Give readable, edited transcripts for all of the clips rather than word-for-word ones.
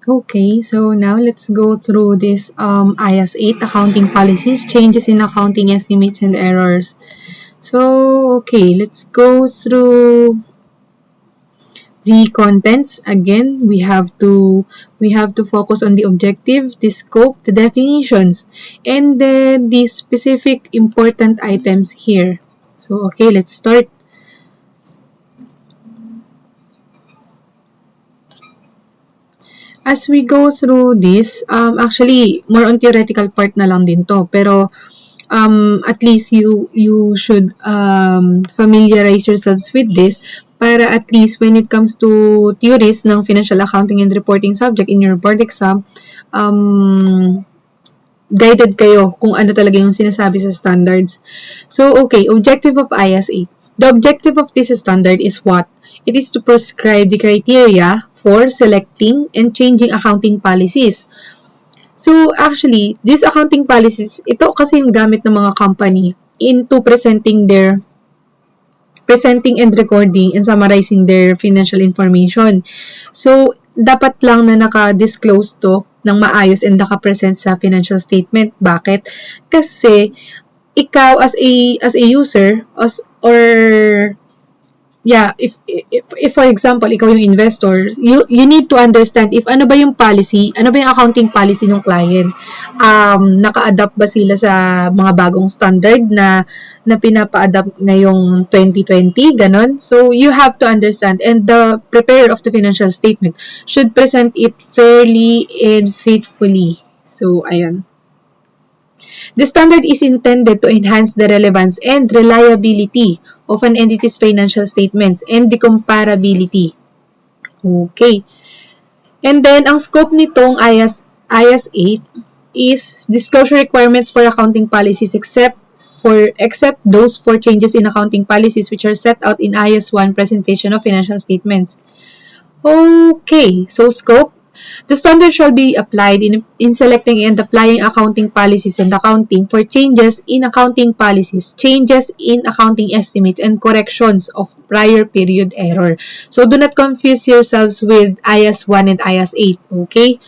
Okay, so now let's go through this IAS 8 accounting policies, changes in accounting estimates and errors. So, okay, let's go through the contents. Again, we have to focus on the objective, the scope, the definitions, and then the specific important items here. So, okay, let's start. As we go through this, actually, more on theoretical part na lang din to. Pero, at least you should familiarize yourselves with this para at least when it comes to theories ng financial accounting and reporting subject in your board exam, guided kayo kung ano talaga yung sinasabi sa standards. So, okay, objective of IAS 8. The objective of this standard is what? It is to prescribe the criteria for selecting and changing accounting policies. So, actually, these accounting policies, ito kasi yung gamit ng mga company into presenting and recording and summarizing their financial information. So, dapat lang na naka-disclose to ng maayos and naka-present sa financial statement. Bakit? Kasi, ikaw as a user, or yeah, if for example, ikaw yung investor, you need to understand if ano ba yung policy, ano ba yung accounting policy ng client. Naka-adapt ba sila sa mga bagong standard na pinapa-adapt ngayong 2020, ganon. So, you have to understand, and the preparer of the financial statement should present it fairly and faithfully. So, ayun. The standard is intended to enhance the relevance and reliability of an entity's financial statements and the comparability. Okay. And then, ang scope nitong IAS 8 is disclosure requirements for accounting policies except those for changes in accounting policies which are set out in IAS 1 presentation of financial statements. Okay, so scope. The standard shall be applied in selecting and applying accounting policies and accounting for changes in accounting policies, changes in accounting estimates, and corrections of prior period error. So, do not confuse yourselves with IAS 1 and IAS 8, okay?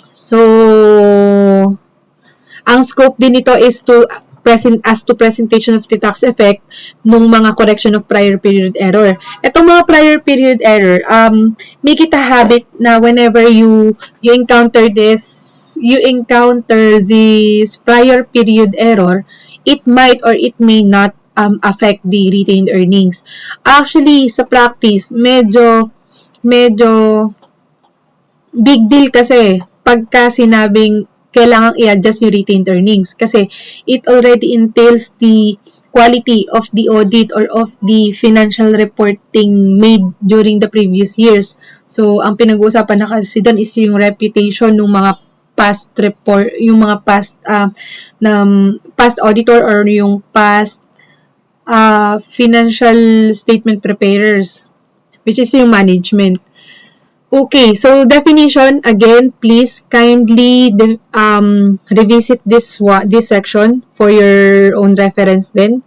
So, ang scope din nito is to presentation of the tax effect nung mga correction of prior period error. Itong mga prior period error, make it a habit na whenever you encounter this prior period error, it might or it may not affect the retained earnings. Actually, sa practice, medyo big deal kasi pagka sinabing kailangang i-adjust yung retained earnings kasi it already entails the quality of the audit or of the financial reporting made during the previous years. So, ang pinag-uusapan na kasi doon is yung reputation ng mga past report, yung mga past auditor or yung past financial statement preparers, which is yung management. Okay, so definition, again, please kindly revisit this section for your own reference then.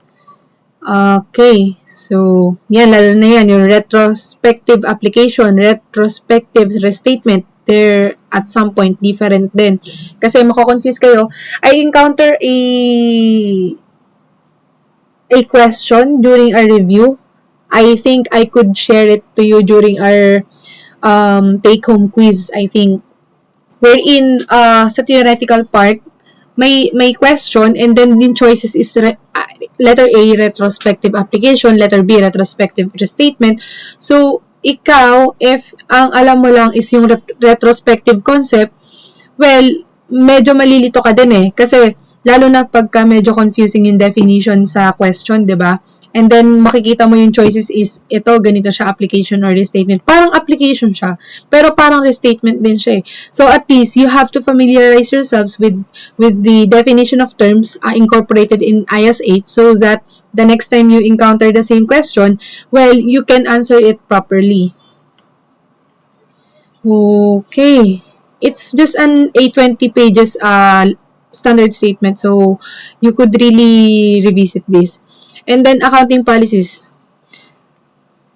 Okay, so yan, lalo na yan, yung retrospective application, retrospective restatement, they're at some point different din. Kasi mako-confuse kayo. I encounter a question during our review. I think I could share it to you during our take-home quiz, I think, wherein sa theoretical part, may question and then yung choices is letter A, retrospective application, letter B, retrospective restatement. So, ikaw, if ang alam mo lang is yung retrospective concept, well, medyo malilito ka din eh. Kasi, lalo na pagka medyo confusing yung definition sa question, di ba? And then, makikita mo yung choices is, ito, ganito siya, application or restatement. Parang application siya, pero parang restatement din siya eh. So, at least, you have to familiarize yourselves with the definition of terms incorporated in IAS 8 so that the next time you encounter the same question, well, you can answer it properly. Okay. It's just an 820 pages standard statement, so you could really revisit this. And then, accounting policies.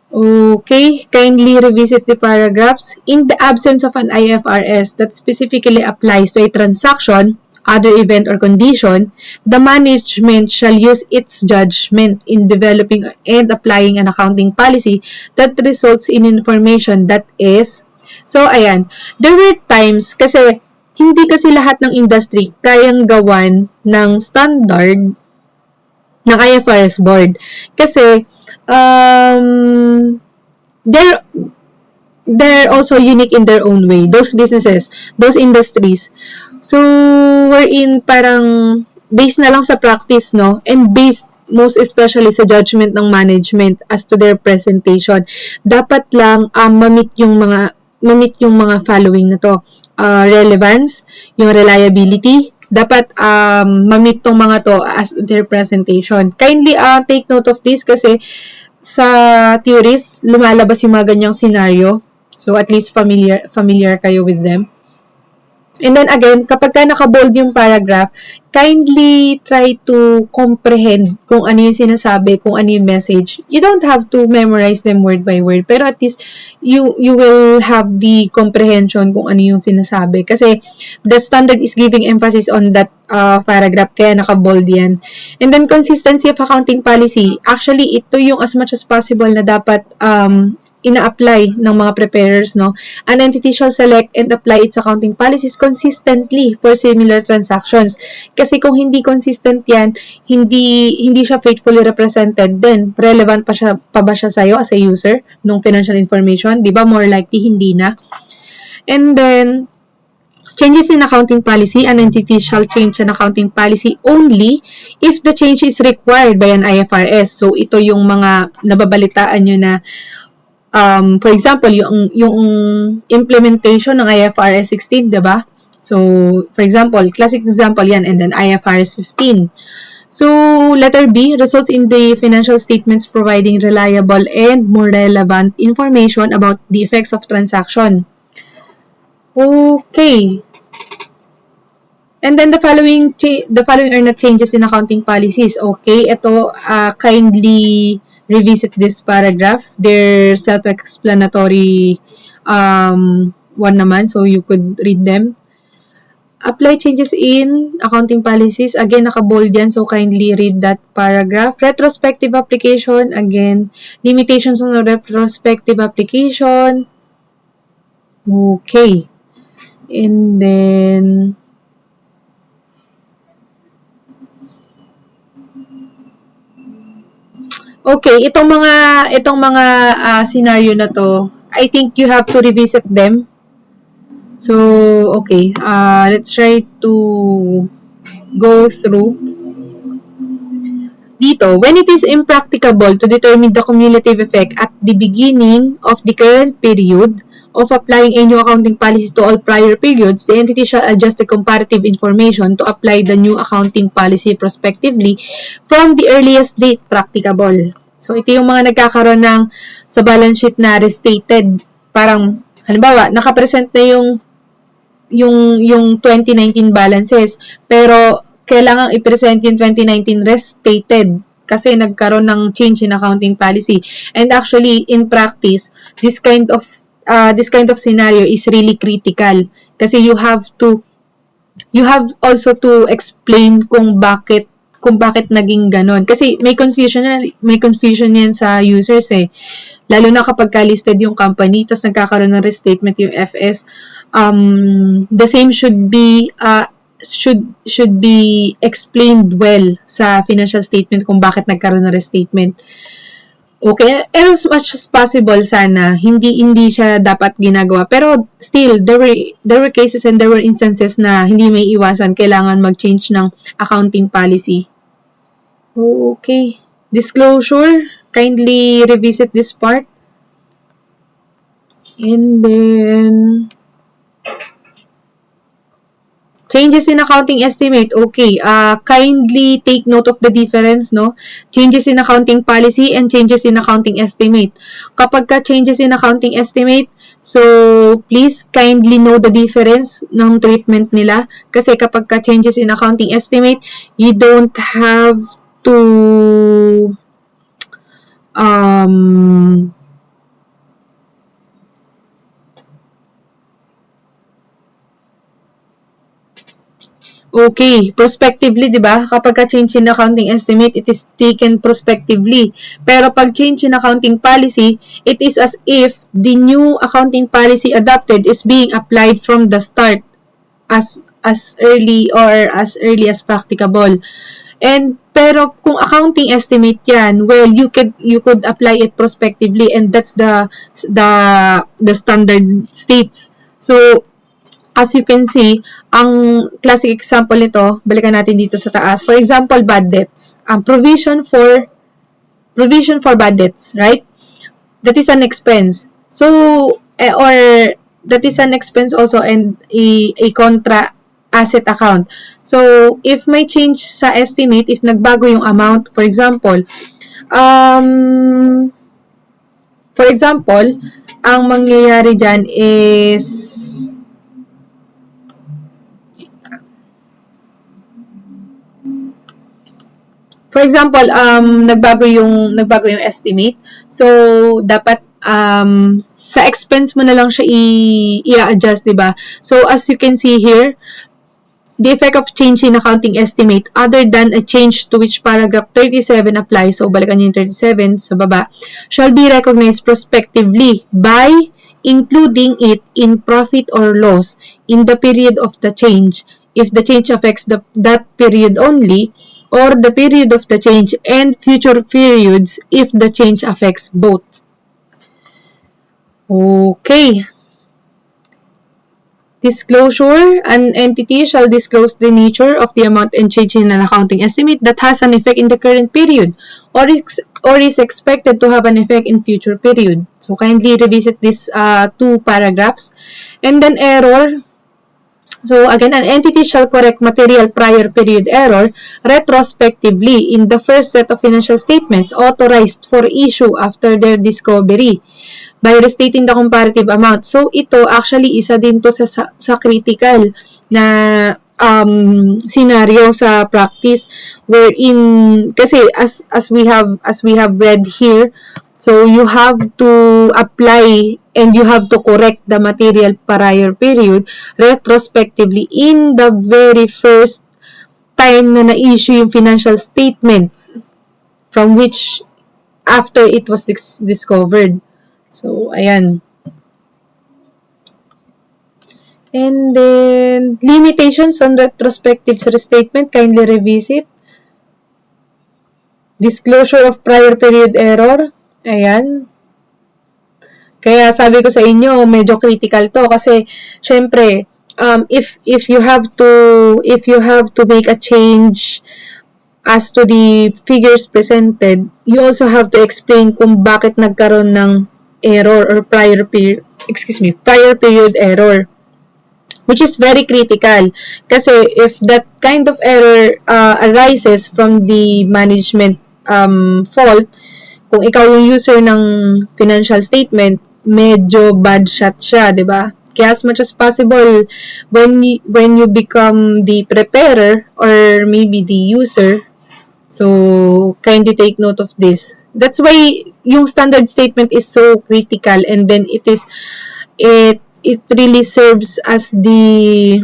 Okay, kindly revisit the paragraphs. In the absence of an IFRS that specifically applies to a transaction, other event or condition, the management shall use its judgment in developing and applying an accounting policy that results in information that is. So, ayan. There were times kasi hindi kasi lahat ng industry kayang gawan ng standard ng IFRS board. Kasi, they're they're also unique in their own way. Those businesses, those industries. So, wherein parang based na lang sa practice, no? And based most especially sa judgment ng management as to their presentation. Dapat lang mamit yung mga following na to. Relevance, yung reliability, dapat mamit tong mga to as their presentation. Kindly take note of this kasi sa theories, lumalabas yung mga ganyang scenario. So, at least familiar kayo with them. And then again, kapag ka nakabold yung paragraph, kindly try to comprehend kung ano yung sinasabi, kung ano yung message. You don't have to memorize them word by word, pero at least you will have the comprehension kung ano yung sinasabi. Kasi the standard is giving emphasis on that paragraph, kaya nakabold yan. And then consistency of accounting policy. Actually, ito yung as much as possible na dapat ina-apply ng mga preparers, no? An entity shall select and apply its accounting policies consistently for similar transactions. Kasi kung hindi consistent yan, hindi siya faithfully represented, then relevant pa ba siya sa'yo as a user ng financial information? Di ba? More likely, hindi na. And then, changes in accounting policy, an entity shall change an accounting policy only if the change is required by an IFRS. So, ito yung mga nababalitaan nyo na for example, yung implementation ng IFRS 16, diba? So, for example, classic example yan, and then IFRS 15. So, letter B, results in the financial statements providing reliable and more relevant information about the effects of transaction. Okay. And then the following are not changes in accounting policies. Okay, ito kindly revisit this paragraph. They're self-explanatory one naman, so you could read them. Apply changes in accounting policies. Again, naka-bold yan, so kindly read that paragraph. Retrospective application. Again, limitations on retrospective application. Okay. And then, okay, itong mga scenario na to, I think you have to revisit them. So, okay, let's try to go through. Dito, when it is impracticable to determine the cumulative effect at the beginning of the current period of applying a new accounting policy to all prior periods, the entity shall adjust the comparative information to apply the new accounting policy prospectively from the earliest date practicable. So, ito yung mga nagkakaroon ng sa balance sheet na restated. Parang, halimbawa, nakapresent na yung 2019 balances, pero kailangang i-present yung 2019 restated kasi nagkaroon ng change in accounting policy. And actually, in practice, this kind of scenario is really critical kasi you have also to explain kung bakit naging ganon. Kasi may confusion yan sa users eh. Lalo na kapag listed yung company, tapos nagkakaroon ng restatement yung FS. The same should be explained well sa financial statement kung bakit nagkaroon ng restatement. Okay, as much as possible sana hindi siya dapat ginagawa, pero still there were cases and there were instances na hindi may iwasan, kailangan mag-change ng accounting policy. Okay, disclosure, kindly revisit this part. And then changes in accounting estimate. Okay, kindly take note of the difference, no? Changes in accounting policy and changes in accounting estimate. Kapag ka changes in accounting estimate, so please kindly know the difference ng treatment nila. Kasi kapag ka changes in accounting estimate, you don't have to Okay, prospectively, di ba? Kapag ka-change in accounting estimate, it is taken prospectively. Pero pag change in accounting policy, it is as if the new accounting policy adopted is being applied from the start as early as practicable. And pero kung accounting estimate 'yan, well, you could apply it prospectively, and that's the standard states. So as you can see, ang classic example nito, balikan natin dito sa taas. For example, bad debts. Provision for bad debts, right? That is an expense. So, or that is an expense also, and a contra asset account. So, if may change sa estimate, if nagbago yung amount, um, for example, ang mangyayari dyan is nagbago yung estimate. So, dapat sa expense mo na lang siya i-adjust, 'di ba? So, as you can see here, the effect of change in accounting estimate other than a change to which paragraph 37 applies, so balikan niyo yung 37 sa baba, shall be recognized prospectively by including it in profit or loss in the period of the change, if the change affects that period only, or the period of the change and future periods if the change affects both. Okay. Disclosure. An entity shall disclose the nature of the amount and change in an accounting estimate that has an effect in the current period or is expected to have an effect in future period. So kindly revisit these two paragraphs. And then error. So again, an entity shall correct material prior period error retrospectively in the first set of financial statements authorized for issue after their discovery by restating the comparative amount. So ito actually isa din to sa critical na scenario sa practice, wherein kasi as we have read here, so you have to apply and you have to correct the material prior period retrospectively in the very first time na na-issue yung financial statement from which after it was discovered. So, ayan. And then, limitations on retrospective restatement, kindly revisit. Disclosure of prior period error. Ayan. Kaya sabi ko sa inyo, medyo critical to kasi syempre, if you have to make a change as to the figures presented, you also have to explain kung bakit nagkaroon ng error or prior period error, which is very critical kasi if that kind of error arises from the management fault, kung ikaw yung user ng financial statement, medyo bad shot siya, 'di ba? Kaya as much as possible, when you become the preparer or maybe the user, so kindly take note of this. That's why yung standard statement is so critical, and then it really serves as the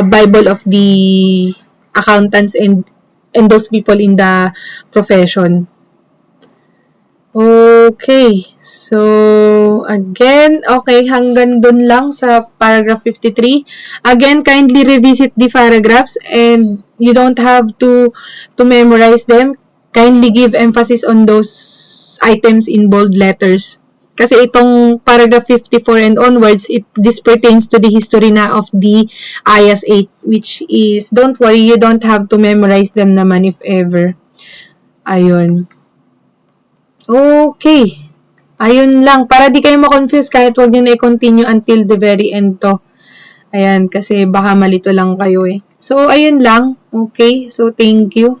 Bible of the accountants and those people in the profession. Okay, so again, okay, hanggang dun lang sa paragraph 53. Again, kindly revisit the paragraphs and you don't have to memorize them. Kindly give emphasis on those items in bold letters. Kasi itong paragraph 54 and onwards, this pertains to the history na of the IAS 8, which is, don't worry, you don't have to memorize them naman if ever. Ayun. Okay. Ayun lang. Para di kayo ma-confuse, kahit wag nyo na i-continue until the very end to. Ayan, kasi baka malito lang kayo eh. So, ayun lang. Okay. So, thank you.